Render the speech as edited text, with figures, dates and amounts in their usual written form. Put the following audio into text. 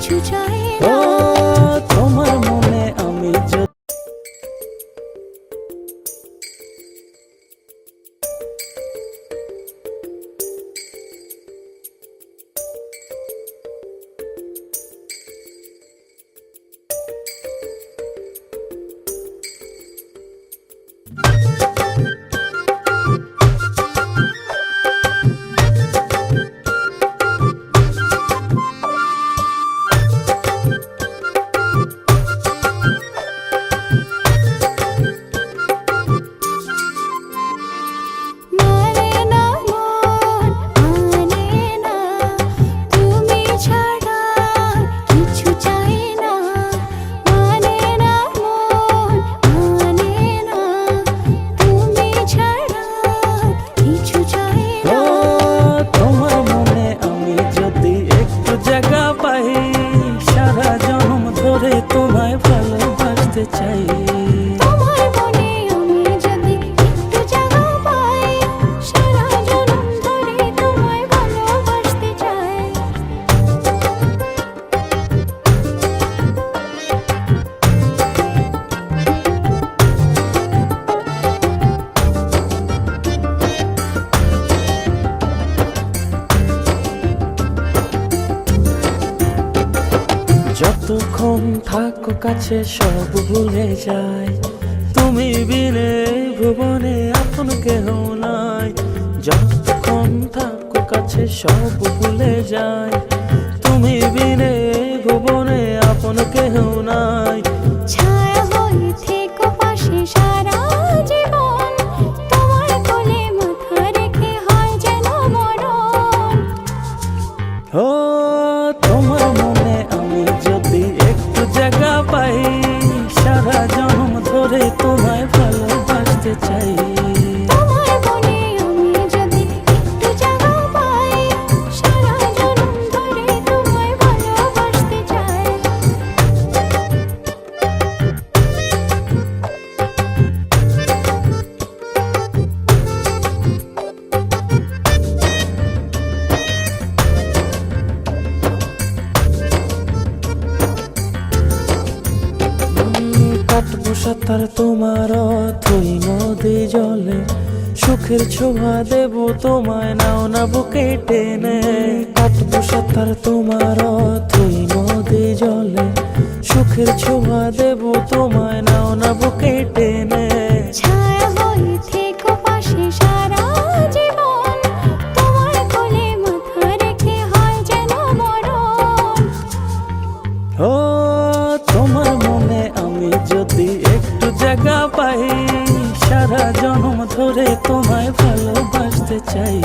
কিছু চাই না। তোমার মনে আমি তোমায় ভালোবাসতে চাই। তোমার মনে আমি যদি একটু জায়গা পাই, সারা জনম ধরে তোমায় ভালোবাসতে চাই। যতক্ষণ থাকো কাছে সব ভুলে যাই, তুমি বিনে ভুবনে আপন কেহ নাই। যতক্ষণ থাকো কাছে সব ভুলে যাই, তুমি বিনে ভুবনে আপন কেহ নাই। ছায়া হয়ে থেকো পাশে সারা জীবন, তোমার কোলে মাথা রেখে হয় যেন মরণ। ও তোমার মনে আমি যদি একটু জায়গা পাই, সারা জনম ধরে তোমায় ভালোবাসতে চাই। তোমার মনে আমি যদি একটু জায়গা পাই, সারা জনম ধরে তোমায় ভালোবাসতে চাই। কাটবো সাঁতার তোমার অথই নদী জলে, সুখের ছোঁয়া দেব তোমায় নাও না বুকে টেনে। কাটবো সাঁতার তোমার অথই নদী জলে, সুখের ছোঁয়া দেব তোমায় নাও না বুকে টেনে। ছায়া হয়ে থেকো পাশে সারা জীবন, তোমার কোলে মাথা রেখে হয় যেন মরণ। ও তোমার মনে আমি যদি একটু জায়গা পাই, সারা জনম ধরে তোমায় ভালোবাসতে চাই।